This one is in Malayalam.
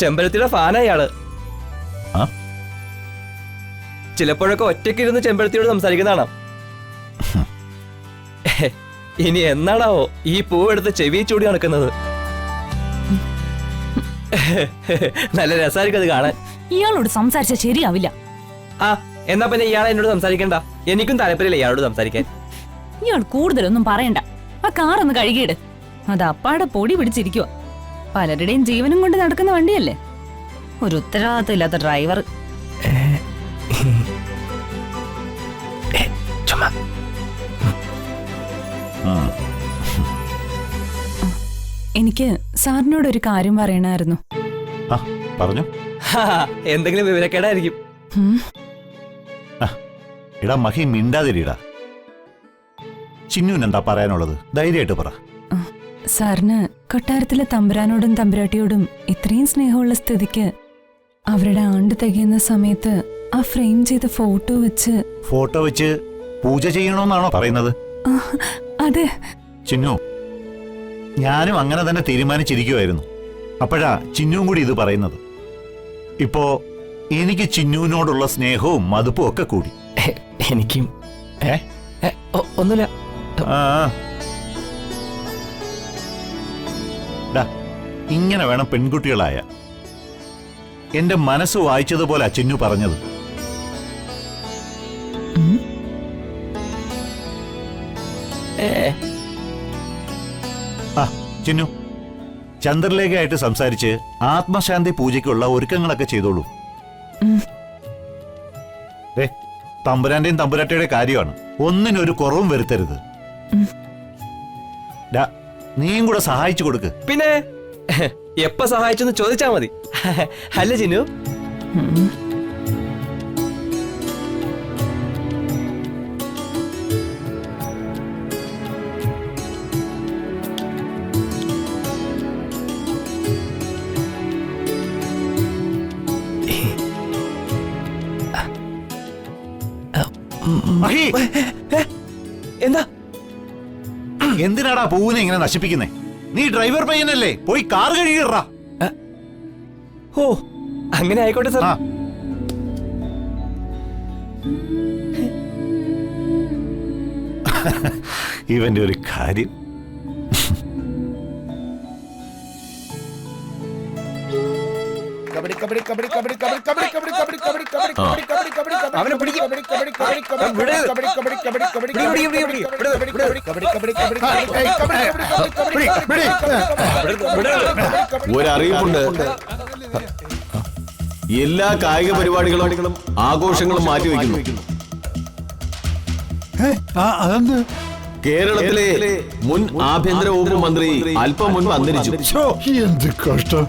ചെമ്പരത്തിയുടെ ഫാനാ ഇയാള്. ആ? ചിലപ്പോഴൊക്കെ ഒറ്റയ്ക്കിരുന്ന് ചെമ്പരത്തിയോട് സംസാരിക്കുന്നതാണ്. ഇനി എന്നാണാവോ ഈ പൂവെടുത്ത് ചെവി ചൂടി നടക്കുന്നത്? നല്ല രസമായിരിക്കും അത് കാണാൻ. ഇയാളോട് സംസാരിച്ചാൽ ശരിയാവില്ല. ആ എന്നാ പിന്നെ ഇയാളെ എന്നോട് സംസാരിക്കണ്ട. എനിക്കും താല്പര്യമില്ല ഇയാളോട് സംസാരിക്കാൻ. ഇയാൾ കൂടുതലൊന്നും പറയണ്ട. ആ കാറൊന്ന് കഴുകിയിട്. അത് അപ്പാടെ പൊടി പിടിച്ചിരിക്കുക. പലരുടെയും ജീവനും കൊണ്ട് നടക്കുന്ന വണ്ടിയല്ലേ. ഒരു ഉത്തരവാദിത്തമില്ലാത്ത ഡ്രൈവർ. എനിക്ക് സാറിനോട് ഒരു കാര്യം പറയണമായിരുന്നു. ആ പറഞ്ഞു. എന്തെങ്കിലും വിവരക്കേടായിരിക്കും. എടാ മഹി, മിണ്ടാതിരിടാ. ചിന്നുവിന് എന്താ പറയാനുള്ളത്? ധൈര്യമായിട്ട് പറ. സാറിന് കൊട്ടാരത്തിലെ തമ്പുരാനോടും തമ്പുരാട്ടിയോടും ഇത്രയും സ്നേഹമുള്ള സ്ഥിതിക്ക് അവരുടെ ആണ്ട് തികയുന്ന സമയത്ത് ആ ഫ്രെയിം ചെയ്ത ഫോട്ടോ വെച്ച് പൂജ ചെയ്യണമെന്നാണോ പറയുന്നത്? അതെ. ചിന്നു, ഞാനും അങ്ങനെ തന്നെ തീരുമാനിച്ചിരിക്കുമായിരുന്നു. അപ്പോഴാ ചിന്നുവും കൂടി ഇത് പറയുന്നത്. ഇപ്പോ എനിക്ക് ചിന്നുവിനോടുള്ള സ്നേഹവും മതിപ്പും ഒക്കെ കൂടി. എനിക്കും ഒന്നുമില്ല. ഇങ്ങനെ വേണം പെൺകുട്ടികളായ. എന്റെ മനസ്സ് വായിച്ചതുപോലെ ചിന്നു പറഞ്ഞത്. ചിന്നു, ചന്ദ്രലേഖയായിട്ട് സംസാരിച്ച് ആത്മശാന്തി പൂജയ്ക്കുള്ള ഒരുക്കങ്ങളൊക്കെ ചെയ്തോളൂ. തമ്പുരാന്റെയും തമ്പുരാട്ടിയുടെ കാര്യമാണ്. ഒന്നിനൊരു കുറവും വരുത്തരുത്. നീയും കൂടെ സഹായിച്ചു കൊടുക്ക്. പിന്നെ എപ്പ സഹായിച്ചെന്ന് ചോദിച്ചാ മതി. അല്ല ചിന്നു? എന്താ? എന്തിനാടാ പൂവിനെ ഇങ്ങനെ നശിപ്പിക്കുന്നേ? നീ ഡ്രൈവർ പയ്യനല്ലേ, പോയി കാർ കഴുകിടാ. ഓ അങ്ങനെ ആയിക്കോട്ടെ സാർ. ഇവന്റെ ഒരു കാര്യം. അവനെ പിടിക്കും. ഒരറിയിപ്പുണ്ട്. എല്ലാ കായിക പരിപാടികളും ആഘോഷങ്ങളും മാറ്റിവെക്കുന്നു. അതെന്ത്? കേരളത്തിലെ മുൻ ആഭ്യന്തര വകുപ്പ് മന്ത്രി അല്പം മുൻപ് അന്തരിച്ചു. എന്ത് കഷ്ടം.